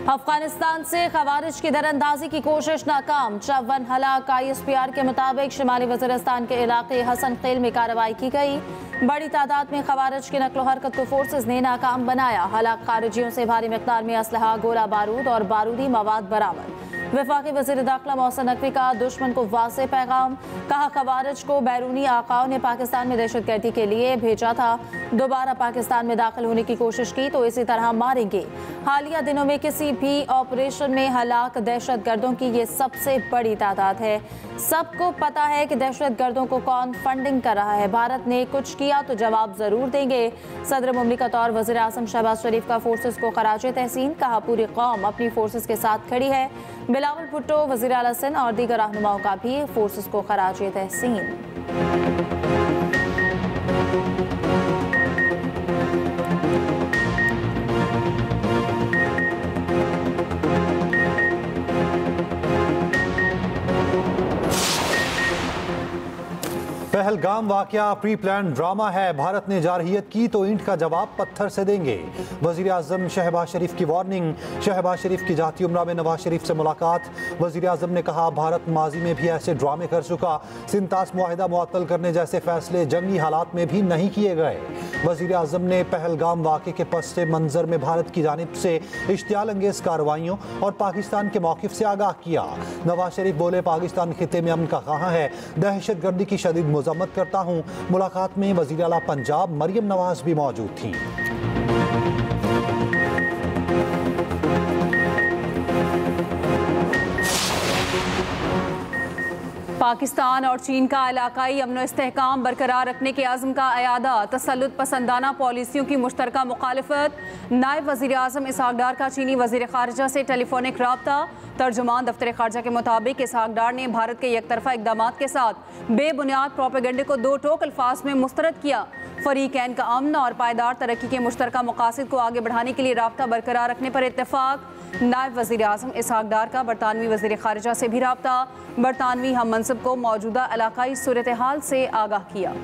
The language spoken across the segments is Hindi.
अफगानिस्तान से खवारिज की दरअंदाजी की कोशिश नाकाम, 54 हलाक। ISPR के मुताबिक शिमाली वज़ीरिस्तान के इलाके हसन खेल में कार्रवाई की गई। बड़ी तादाद में खवारिज की नकलो हरकत को फोर्सेज ने नाकाम बनाया। हलाक खारिजियों से भारी मिक़दार में असलहा, गोला बारूद और बारूदी मवाद बरामद। वफाकी वज़ीर दाखिला मोहसिन नकवी का दुश्मन को वाज़ेह पैगाम, कहा खवारिज को बैरूनी आकाओं ने पाकिस्तान में दहशतगर्दी के लिए भेजा था, दोबारा पाकिस्तान में दाखिल होने की कोशिश की तो इसी तरह मारेंगे। हालिया दिनों में किसी भी ऑपरेशन में हलाक दहशतगर्दों की ये सबसे बड़ी तादाद है। सबको पता है कि दहशतगर्दों को कौन फंडिंग कर रहा है। भारत ने कुछ किया तो जवाब जरूर देंगे। सदर मुमलिकत और वज़ीर आज़म शहबाज शरीफ का फोर्सेस को खराजे तहसीन, कहा पूरी कौम अपनी फोर्सेस के साथ खड़ी है। बिलावल भुट्टो, वज़ीर आला सिंध और दीगर रहनुमाओं का भी फोर्सेस को खराजे तहसीन। पहलगाम वाकया प्री प्लान ड्रामा है। भारत ने जारहियत की तो ईंट का जवाब पत्थर से देंगे। वज़ीर आज़म शहबाज शरीफ की वार्निंग। शहबाज शरीफ की जाती उम्रा में नवाज शरीफ से मुलाकात। वज़ीर आज़म ने कहा भारत माजी में भी ऐसे ड्रामे कर चुका। सिंतास मुआहिदा मुअत्तल करने जैसे फैसले जंगी हालात में भी नहीं किए गए। वज़ीर आज़म ने पहलगाम वाक़े के पस मंज़र में भारत की जानिब से इश्तियाल अंगेज़ कार्रवाइयों और पाकिस्तान के मौक़िफ़ से आगाह किया। नवाज शरीफ बोले पाकिस्तान खित्ते में अमन का ख़्वाह है, दहशतगर्दी की शदीद मज़म्मत करता हूँ। मुलाकात में वज़ीर आला पंजाब मरियम नवाज भी मौजूद थी। पाकिस्तान और चीन का इलाकाई अमन इस्तेहकाम बरकरार रखने के अज़्म का अयादा। तसल्लुत पसंदाना पॉलिसियों की मुश्तरका मुखालिफत। नायब वज़ीर आज़म इसहाक डार का चीनी वज़ीर ख़ारिजा से टेलीफोनिक राब्ता। तर्जुमान दफ्तर ख़ारिजा के मुताबिक इसहाक डार ने भारत के एकतरफा इक़दामात के साथ बेबुनियाद प्रोपेगेंडे को दो टोक अल्फाज में मुस्तरद किया। फ़रीक़ैन का अमन और पायदार तरक्की के मुश्तरका मकासद को आगे बढ़ाने के लिए राब्ता बरकरार रखने पर इत्तेफाक। नायब वज़ीर आज़म इसहाक डार का बरतानवी वज़ीर ख़ारिजा से भी राब्ता। बरतानवी हम मनसब को मौजूदा इलाकाई सूरत हाल से आगाह किया।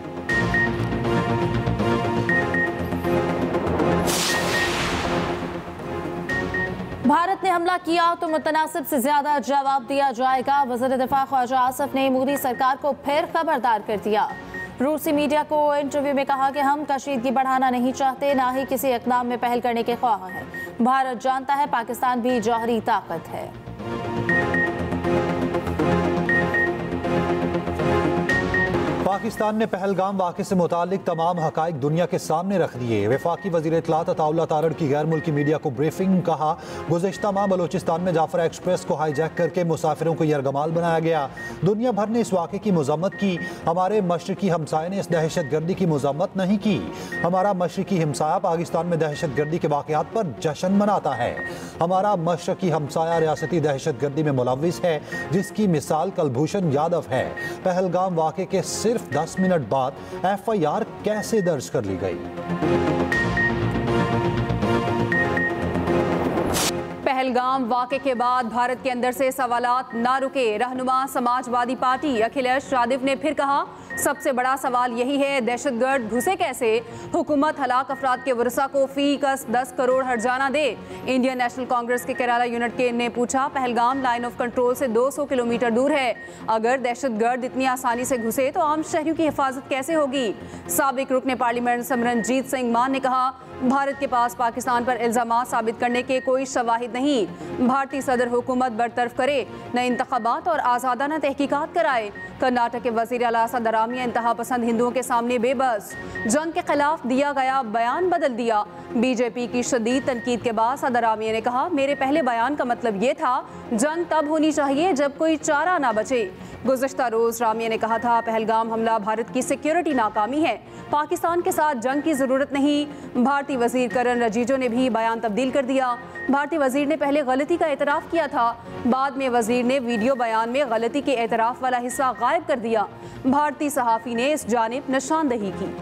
भारत ने हमला किया तो मुतनासिब से ज्यादा जवाब दिया जाएगा। वज़ीर दिफा ख्वाजा आसिफ ने मोदी सरकार को फिर खबरदार कर दिया। रूसी मीडिया को इंटरव्यू में कहा कि हम कशीदगी बढ़ाना नहीं चाहते, ना ही किसी इक़दाम में पहल करने के ख्वाह हैं। भारत जानता है पाकिस्तान भी जौहरी ताकत है। पाकिस्तान ने पहलगाम वाक़े से मुतालिक तमाम हक़ाइक़ दुनिया के सामने रख दिए। वफाकी वज़ीर इत्तलात अताउल्लाह तारड़ की गैर मुल्की मीडिया को ब्रीफिंग। कहा गुज़िश्ता माह बलोचिस्तान में जाफरा एक्सप्रेस को हाईजैक करके मुसाफिरों को यरगमाल बनाया गया। दुनिया भर ने इस वाक़े की मज़म्मत की। हमारे मशरकी हमसाये ने इस दहशतगर्दी की मज़म्मत नहीं की। हमारा मशरकी हमसाया पाकिस्तान में दहशतगर्दी के वाक़यात पर जश्न मनाता है। हमारा मशरकी हमसाया रियासती दहशतगर्दी में मुलव्विस है, जिसकी मिसाल कलभूषण यादव है। पहलगाम वाक़े के सिर्फ 10 मिनट बाद FIR कैसे दर्ज कर ली गई? पहलगाम वाक़े के बाद भारत के अंदर से सवालात ना रुके। रहनुमा समाजवादी पार्टी अखिलेश यादव ने फिर कहा सबसे बड़ा सवाल यही है दहशतगर्द घुसे कैसे। हुकूमत हलाक अफराद के वरसा को फी कस 10 करोड़ हर्जाना दे। इंडियन नेशनल कांग्रेस के केराला यूनिट के ने पूछा पहलगाम लाइन ऑफ कंट्रोल से 200 किलोमीटर दूर है। अगर दहशतगर्द इतनी आसानी से घुसे तो आम शहरियों की हिफाजत कैसे होगी। साबिक रुकने पार्लियामेंट सिमरनजीत सिंह मान ने कहा भारत के पास पाकिस्तान पर इल्जाम साबित करने के कोई शवाहिद नहीं। भारतीय सदर हुकूमत बरतरफ करे, न इंतखाबात और आज़ादाना तहकीकात कराए। कर्नाटक के वज़ीर आला सदरामिया इंतहा पसंद हिंदुओं के सामने बेबस। जंग के खिलाफ दिया गया बयान बदल दिया। बीजेपी की शदीद तनकीद के बाद सदरामिया ने कहा मेरे पहले बयान का मतलब ये था जंग तब होनी चाहिए जब कोई चारा ना बचे। गुज़श्ता रोज़ रामिया ने कहा था पहलगाम हमला भारत की सिक्योरिटी नाकामी है, पाकिस्तान के साथ जंग की ज़रूरत नहीं। भारतीय वज़ीर करण रजीजो ने भी बयान तब्दील कर दिया। भारतीय वज़ीर ने पहले गलती का एतराफ़ किया था, बाद में वज़ीर ने वीडियो बयान में गलती के एतराफ़ वाला हिस्सा गायब कर दिया। भारतीय सहाफ़ी ने इस जानिब निशानदही की।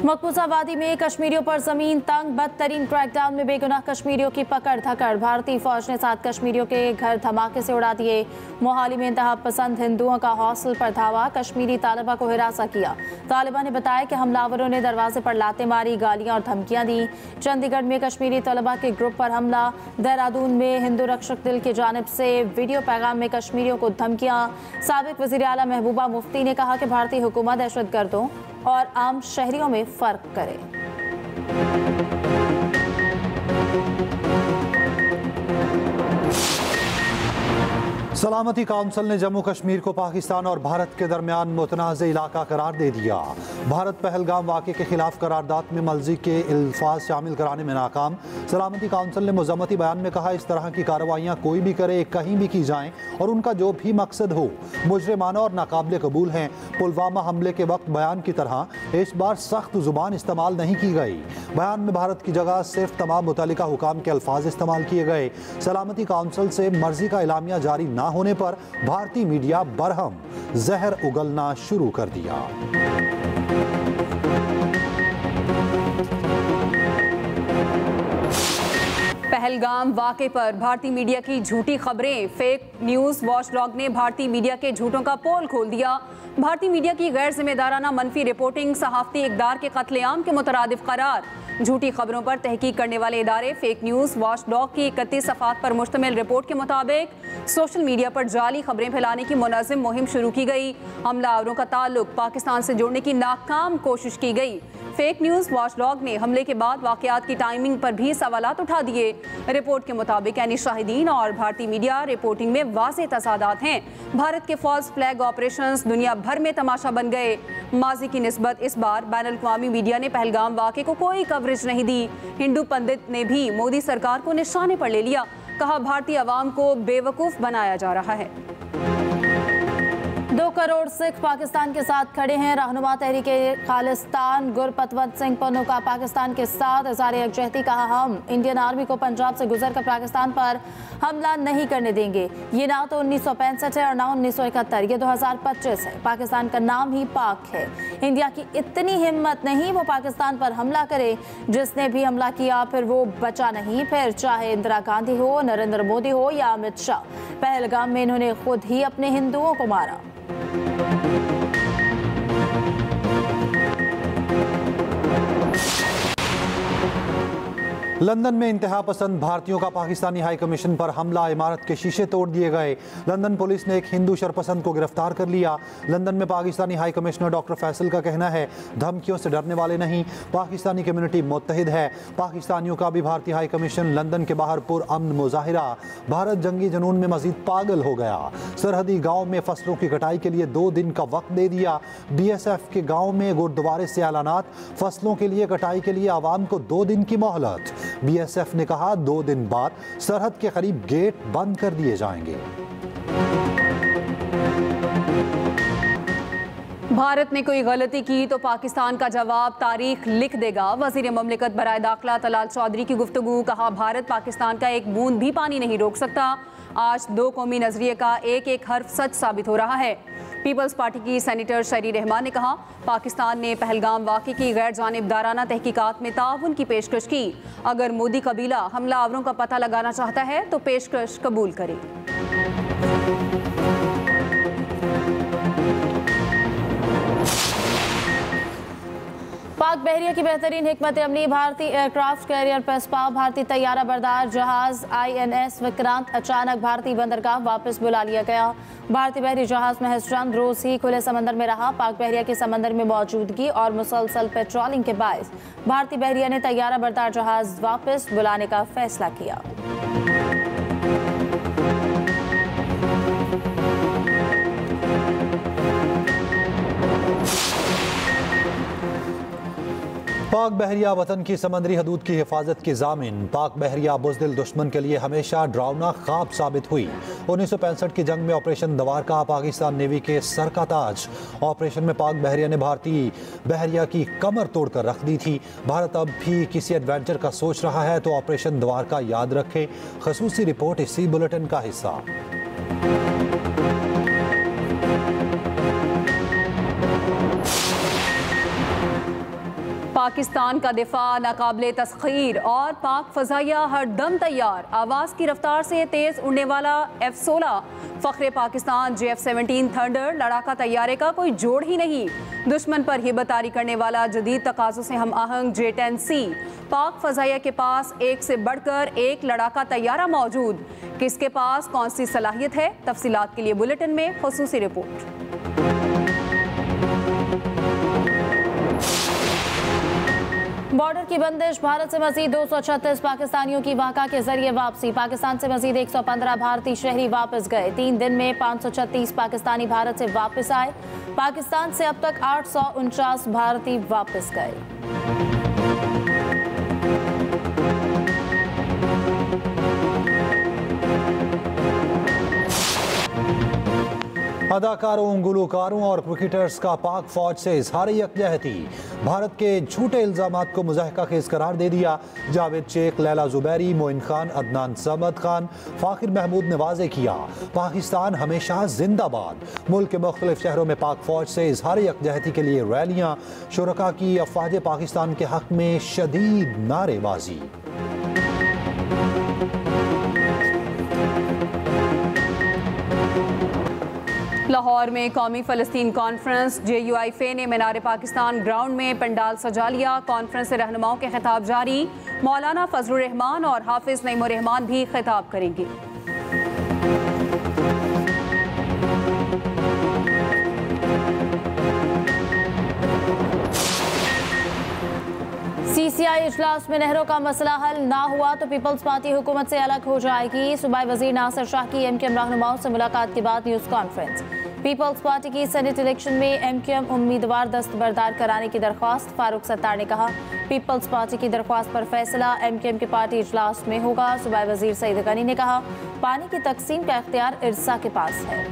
मकबूजा वादी में कश्मीरियों पर जमीन तंग, बदतरीन क्रैकडाउन में बेगुनाह कश्मीरियों की पकड़ धकड़। भारतीय फौज ने 7 कश्मीरियों के घर धमाके से उड़ा दिए। मोहाली में इंतहा पसंद हिंदुओं का हॉस्टल पर धावा, कश्मीरी तालिबा को हिरासत किया। तालिबा ने बताया कि हमलावरों ने दरवाजे पर लातें मारी, गालियां और धमकियां दी। चंडीगढ़ में कश्मीरी तालिबा के ग्रुप पर हमला, देहरादून में हिंदू रक्षक दल की जानिब से वीडियो पैगाम में कश्मीरियों को धमकियां। साबिक वज़ीर आला महबूबा मुफ्ती ने कहा कि भारतीय हुकूमत दहशतगर्दों और आम शहरियों में फर्क करे। सलामती काउंसिल ने जम्मू कश्मीर को पाकिस्तान और भारत के दरमियान मुतनाज़ इलाका करार दे दिया। भारत पहलगाम वाक़े के खिलाफ करारदाद में मलज़ी के अल्फाज शामिल कराने में नाकाम। सलामती काउंसिल ने मुज़म्मती बयान में कहा, इस तरह की कार्रवाइयाँ कोई भी करे, कहीं भी की जाएँ और उनका जो भी मकसद हो मुजरिमाना और नाकाबिल कबूल हैं। पुलवामा हमले के वक्त बयान की तरह इस बार सख्त ज़ुबान इस्तेमाल नहीं की गई। बयान में भारत की जगह सिर्फ तमाम मुतल्लिका हुकाम के अल्फाज इस्तेमाल किए गए। सलामती काउंसिल से मर्जी का एलामिया जारी ना होने पर भारतीय मीडिया बरहम जहर उगलना शुरू कर दिया। पहलगाम वाक़े पर भारतीय मीडिया की झूठी खबरें, फेक न्यूज़ वॉचडॉग ने भारतीय मीडिया के झूठों का पोल खोल दिया। भारतीय मीडिया की गैर जिम्मेदाराना मनफी रिपोर्टिंग सहाफ़ती इक़दार के कत्लेआम के मुतरादिफ करार। झूठी खबरों पर तहकीक करने वाले इदारे फेक न्यूज़ वॉचडॉग की 31 सफ़ात पर मुश्तमिल रिपोर्ट के मुताबिक सोशल मीडिया पर जाली खबरें फैलाने की मुनज़्ज़म मुहिम शुरू की गई। हमलावरों का ताल्लुक पाकिस्तान से जोड़ने की नाकाम कोशिश की गई। फेक न्यूज़ वॉचडॉग ने हमले के बाद वाक़यात की टाइमिंग पर भी सवालात उठा दिए। रिपोर्ट के मुताबिक यानी शाहिदीन और भारतीय मीडिया रिपोर्टिंग में वाज़ेह तज़ादात हैं। भारत के फॉल्स फ्लैग ऑपरेशंस दुनिया भर में तमाशा बन गए। माजी की निस्बत इस बार बैनुल-अक़वामी मीडिया ने पहलगाम वाक़े को कोई कवरेज नहीं दी। हिंदू पंडित ने भी मोदी सरकार को निशाने पर ले लिया, कहा भारतीय अवाम को बेवकूफ़ बनाया जा रहा है। 2 करोड़ सिख पाकिस्तान के साथ खड़े हैं। रहनुमा तहरीके खालिस्तान गुरपतवंत सिंह पन्नू का पाकिस्तान के साथ इज़हार यकजहती, कहा हम इंडियन आर्मी को पंजाब से गुजरकर पाकिस्तान पर हमला नहीं करने देंगे। ये ना तो 1965 है और ना 1971, ये 2025 है। पाकिस्तान का नाम ही पाक है। इंडिया की इतनी हिम्मत नहीं वो पाकिस्तान पर हमला करे। जिसने भी हमला किया फिर वो बचा नहीं, फिर चाहे इंदिरा गांधी हो, नरेंद्र मोदी हो या अमित शाह। पहलगाम में इन्होंने खुद ही अपने हिंदुओं को मारा। लंदन में इंतहा पसंद भारतीयों का पाकिस्तानी हाई कमीशन पर हमला, इमारत के शीशे तोड़ दिए गए। लंदन पुलिस ने एक हिंदू शरपसंद को गिरफ्तार कर लिया। लंदन में Pakistani high commissioner doctor Faisal का कहना है, धमकियों से डरने वाले नहीं, पाकिस्तानी कम्युनिटी मुत्तहिद है। पाकिस्तानियों का भी भारतीय हाई कमीशन लंदन के बाहर पुरअमन मुजाहिरा। भारत जंगी जुनून में मजीद पागल हो गया। सरहदी गाँव में फसलों की कटाई के लिए 2 दिन का वक्त दे दिया। BSF के गाँव में गुरुद्वारे से ऐलानात, फसलों के लिए कटाई के लिए आवाम को 2 दिन की मोहलत। BSF ने कहा 2 दिन बाद सरहद के करीब गेट बंद कर दिए जाएंगे। भारत ने कोई गलती की तो पाकिस्तान का जवाब तारीख लिख देगा। वज़ीर ममलिकत बराए दाखिला तलाल चौधरी की गुफ्तगू, कहा भारत पाकिस्तान का एक बूंद भी पानी नहीं रोक सकता। आज 2 कौमी नजरिए का एक हर्फ सच साबित हो रहा है। पीपल्स पार्टी की सेनेटर शरी रहमान ने कहा, पाकिस्तान ने पहलगाम वाक़े की गैर जानिबदाराना तहकीकात में ताउन की पेशकश की। अगर मोदी कबीला हमलावरों का पता लगाना चाहता है तो पेशकश कबूल करे। पाक बहरिया की बेहतरीन हिकमत अमली, भारतीय एयरक्राफ्ट कैरियर पेस्पा, भारतीय तैयारा बरदार जहाज INS विक्रांत अचानक भारतीय बंदरगाह वापस बुला लिया गया। भारतीय बहरी जहाज महज चंद रोज ही खुले समंदर में रहा। पाक बहरिया के समंदर में मौजूदगी और मुसलसल पेट्रोलिंग के बायस भारतीय बहरिया ने तैयारा बरदार जहाज वापस बुलाने का फैसला किया। पाक बहरिया वतन की समंदरी हदूद की हिफाजत की जामिन। पाक बहरिया बुज़दिल दुश्मन के लिए हमेशा डरावना ख्वाब साबित हुई। 1965 की जंग में ऑपरेशन द्वारका पाकिस्तान नेवी के सर का ताज। ऑपरेशन में पाक बहरिया ने भारतीय बहरिया की कमर तोड़कर रख दी थी। भारत अब भी किसी एडवेंचर का सोच रहा है तो ऑपरेशन द्वारका याद रखे। खसूसी रिपोर्ट इसी बुलेटिन का हिस्सा। पाकिस्तान का दिफा नाकाबिले तस्खीर और पाक फजाइया हर दम तैयार। आवाज़ की रफ्तार से तेज़ उड़ने वाला F-16 फ़ख्रे पाकिस्तान JF-17 थंडर लड़ाका तैयारे का कोई जोड़ ही नहीं। दुश्मन पर हिब्बतआरी करने वाला जदीद तकाज़ों से हम आहंग J-10C। पाक फजाइया के पास एक से बढ़कर एक लड़ाका तैयारा मौजूद। किसके पास कौन सी सलाहियत है, तफसीलात के लिए बुलेटिन में ख़ुसूसी रिपोर्ट। बॉर्डर की बंदिश, भारत से मजीद 236 पाकिस्तानियों की वाक़ा के जरिए वापसी। पाकिस्तान से मजीद 115 भारतीय शहरी वापस गए। 3 दिन में 536 पाकिस्तानी भारत से वापस आए। पाकिस्तान से अब तक 849 भारतीय वापस गए। अदाकारों, गुलकारों और क्रिकेटर्स का पाक फौज से इजहार यकजहती। भारत के झूठे इल्जामात को मुज़ाहिका खेज करार दे दिया। जावेद शेख, लैला जुबैरी, मोइन खान, अदनान समद खान, फाखिर महमूद ने वाज़े किया, पाकिस्तान हमेशा जिंदाबाद। मुल्क के मुख्तलिफ शहरों में पाक फौज से इजहार यकजहती के लिए रैलियाँ, शुरका की अफवाज पाकिस्तान के हक में शदीद नारेबाजी। लाहौर में कौमी फ़लस्तीन कॉन्फ्रेंस, JUIFA ने मीनार पाकिस्तान ग्राउंड में पंडाल सजा लिया। कॉन्फ्रेंस से रहनुमाओं के खिताब जारी। मौलाना फजलुर रहमान और हाफिज नईमुर रहमान भी खिताब करेंगे। CCI इजलास में नहरों का मसला हल ना हुआ तो पीपल्स पार्टी हुकूमत से अलग हो जाएगी। सूबाई वजीर नासिर शाह की MKM रहनुमाओं से मुलाकात के बाद न्यूज़ कॉन्फ्रेंस। पीपल्स पार्टी की सेनेट इलेक्शन में MKM उम्मीदवार दस्तबरदार कराने की दरख्वास्त। फारूक सत्तार ने कहा, पीपल्स पार्टी की दरख्वास्त पर फैसला MKM के पार्टी इजलास में होगा। सूबाई वजीर सईद गनी ने कहा, पानी की तकसीम का इख्तियार इरसा के पास है।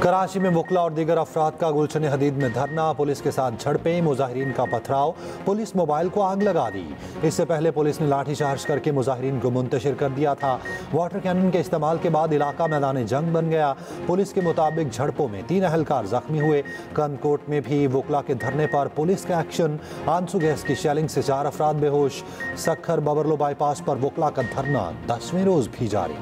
कराची में मुकला और दीगर अफराद का गुलशन हदीद में धरना, पुलिस के साथ झड़पें, मुजाहिरीन का पथराव, पुलिस मोबाइल को आग लगा दी। इससे पहले पुलिस ने लाठी चार्ज करके मुजाहिरीन को मुंतशिर कर दिया था। वाटर कैनन के इस्तेमाल के बाद इलाका मैदान जंग बन गया। पुलिस के मुताबिक झड़पों में 3 अहलकार जख्मी हुए। कंदकोट में भी वकला के धरने पर पुलिस का एक्शन, आंसू गैस की शेलिंग से 4 अफराद बेहोश। सक्खर बबरलो बाईपास पर वकला का धरना 10वें रोज भी जारी।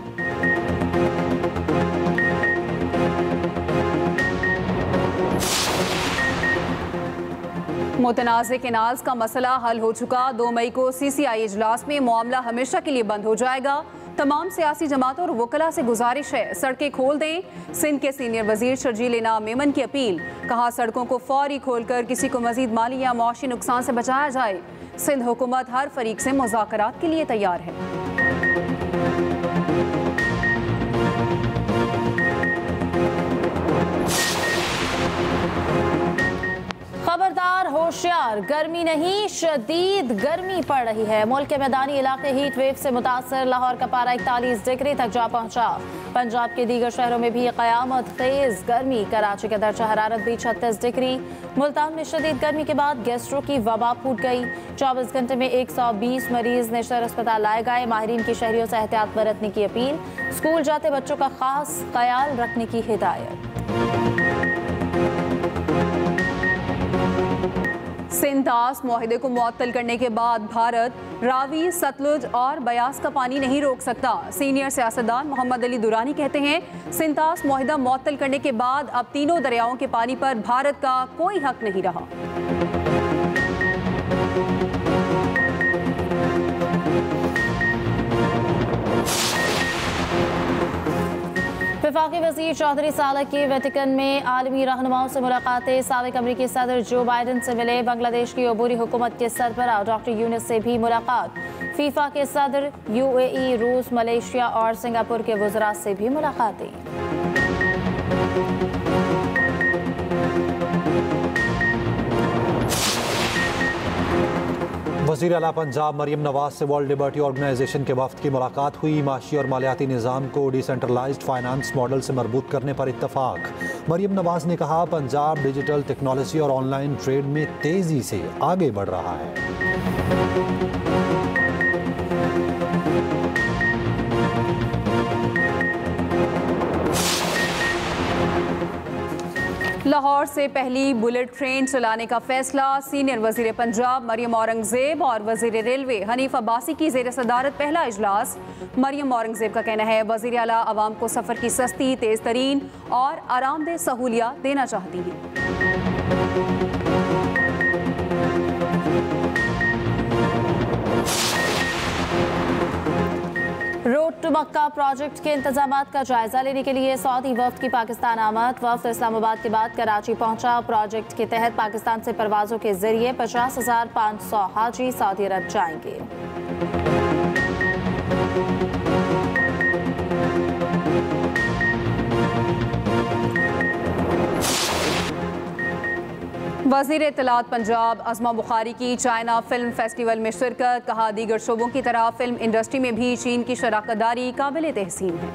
मुतनाज़े केनाल्स का मसला हल हो चुका। 2 मई को CCI इजलास में मामला हमेशा के लिए बंद हो जाएगा। तमाम सियासी जमातों और वकला से गुजारिश है, सड़कें खोल दें। सिंध के सीनियर वजीर शर्जील इनाम मेमन की अपील। कहा, सड़कों को फौरी खोलकर किसी को मजीद माली या मुआशी नुकसान से बचाया जाए। सिंध हुकूमत हर फरीक से मुज़ाकरात के लिए तैयार है। खबरदार, होशियार, गर्मी नहीं शदीद गर्मी पड़ रही है। मुल्क के मैदानी इलाके हीट वेव से मुतासर। लाहौर का पारा 41 डिग्री तक जा पहुंचा। पंजाब के दीगर शहरों में भी क़यामत खेज गर्मी। कराची का दर्जा हरारत भी 36 डिग्री। मुल्तान में शदीद गर्मी के बाद गैस्ट्रो की वबा फूट गई। 24 घंटे में 120 मरीज नेशनल अस्पताल लाए गए। माहिरीन की शहरियों से एहतियात बरतने की अपील। स्कूल जाते बच्चों का खास ख्याल रखने की हिदायत। सिंध-तास मुआहदे को मुअत्तल करने के बाद भारत रावी, सतलुज और बयास का पानी नहीं रोक सकता। सीनियर सियासतदान मोहम्मद अली दुरानी कहते हैं, सिंध-तास मुआहदा मुअत्तल करने के बाद अब तीनों दरियाओं के पानी पर भारत का कोई हक नहीं रहा। वफाकी वज़ीर चौधरी सालक की वेटिकन में आलमी रहनुमाओं से मुलाकातें। साबिक अमरीकी सदर जो बाइडन से मिले। बांग्लादेश की अबूरी हुकूमत के सरबराह डॉक्टर यूनुस से भी मुलाकात। फीफा के सदर, UAE, रूस, मलेशिया और सिंगापुर के वज़रा से भी मुलाकातें। वज़ीर आला पंजाब मरियम नवाज से वर्ल्ड लिबर्टी ऑर्गेनाइजेशन के वफ्द की मुलाकात हुई। माशी और मालियाती निज़ाम को डिसेंट्रलाइज्ड फाइनेंस मॉडल से मरबूत करने पर इत्तफाक। मरियम नवाज ने कहा, पंजाब डिजिटल टेक्नोलॉजी और ऑनलाइन ट्रेड में तेज़ी से आगे बढ़ रहा है। लाहौर से पहली बुलेट ट्रेन चलाने का फैसला। सीनियर वजीर पंजाब मरियम औरंगजेब और वजीर रेलवे हनीफ अब्बासी की जेर सदारत पहला इजलास। मरियम औरंगजेब का कहना है वजीर आला अवाम को सफ़र की सस्ती, तेज़ तरीन और आरामदेह सहूलियात देना चाहती हैं। रोड टू मक्का प्रोजेक्ट के इंतजामात का जायजा लेने के लिए सऊदी वफ्द की पाकिस्तान आमद। वफ्द इस्लामाबाद के बाद कराची पहुंचा। प्रोजेक्ट के तहत पाकिस्तान से परवाजों के जरिए 50,500 हाजी सऊदी अरब जाएंगे। वज़ीर इत्तलात पंजाब अज़मा बुखारी की चाइना फिल्म फेस्टिवल में शिरकत। कहा दीगर शोबों की तरह फिल्म इंडस्ट्री में भी चीन की शराकतदारी काबिल तहसीन है।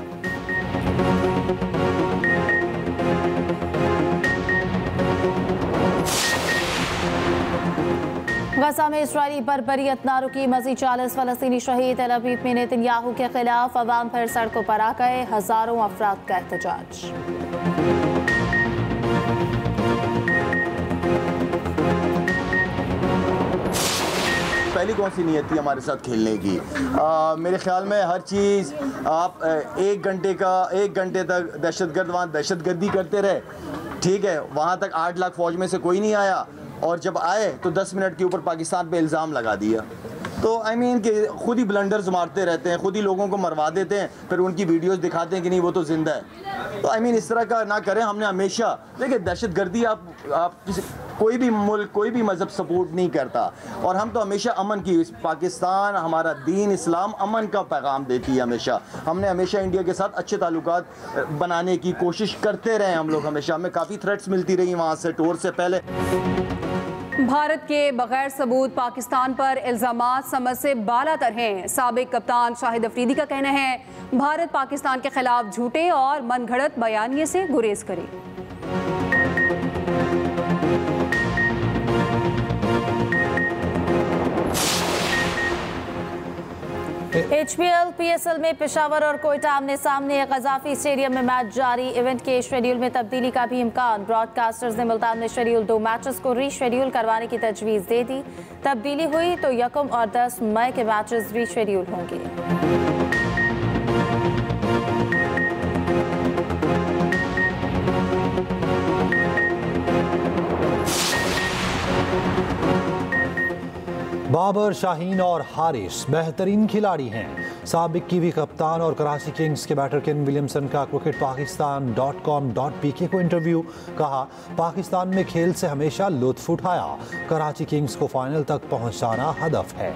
गजा में इजरायली बर्बरियत ना रुकी। मज़ीद 40 फ़लस्तीनी शहीद। तेल अवीव में नेतन्याहू के खिलाफ अवाम फिर सड़कों पर आ गए। हज़ारों अफराद का एहतजाज। पहली कौन सी नीयत थी हमारे साथ खेलने की? मेरे ख्याल में हर चीज़ आप एक घंटे तक दहशतगर्द वहाँ दहशतगर्दी करते रहे, ठीक है। वहाँ तक 8 लाख फौज में से कोई नहीं आया और जब आए तो 10 मिनट के ऊपर पाकिस्तान पे इल्ज़ाम लगा दिया। तो आई मीन कि खुद ही ब्लंडर्स मारते रहते हैं, खुद ही लोगों को मरवा देते हैं, फिर उनकी वीडियोस दिखाते हैं कि नहीं वो तो जिंदा है। तो आई मीन इस तरह का ना करें। हमने हमेशा देखिए दहशतगर्दी आप कोई भी मुल्क कोई भी मज़हब सपोर्ट नहीं करता और हम तो हमेशा अमन की, पाकिस्तान हमारा दीन इस्लाम अमन का पैगाम देती है। हमेशा हमने हमेशा इंडिया के साथ अच्छे ताल्लुकात बनाने की कोशिश करते रहे। हम लोग हमेशा हमें काफ़ी थ्रेट्स मिलती रही वहाँ से टूर से पहले। भारत के बगैर सबूत पाकिस्तान पर इल्जामात समझ से बालातर हैं। साबिक कप्तान शाहिद अफरीदी का कहना है भारत पाकिस्तान के खिलाफ झूठे और मनगढ़ंत बयानिए से गुरेज करे। HPL PSL में पेशावर और कोयटा आमने सामने। गजाफी स्टेडियम में मैच जारी। इवेंट के शेड्यूल में तब्दीली का भी इम्कान। ब्रॉडकास्टर्स ने मुल्तान में शेड्यूल 2 मैचेस को रीशेड्यूल करवाने की तजवीज़ दे दी। तब्दीली हुई तो 1 और 10 मई के मैचेस रीशेड्यूल होंगे। बाबर, शाहीन और हारिस बेहतरीन खिलाड़ी हैं। साबिक कीवी कप्तान और कराची किंग्स के बैटर केन विलियमसन का cricketpakistan.com.pk को इंटरव्यू। कहा पाकिस्तान में खेल से हमेशा लुत्फ उठाया। कराची किंग्स को फाइनल तक पहुंचाना हदफ है।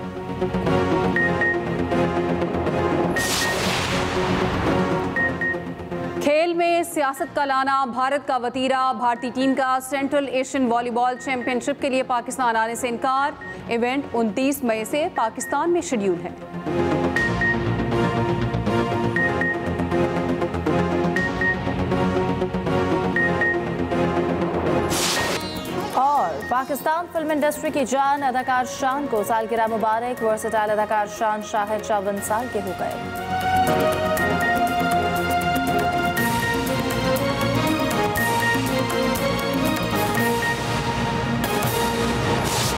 खेल में सियासत का लाना भारत का वतीरा। भारतीय टीम का सेंट्रल एशियन वॉलीबॉल चैंपियनशिप के लिए पाकिस्तान आने से इनकार। इवेंट 29 मई से पाकिस्तान में शेड्यूल है। और पाकिस्तान फिल्म इंडस्ट्री की जान अदाकार शान को सालगिरह मुबारक। वर्सटाइल अदाकार शान शाहिद 54 साल के हो गए।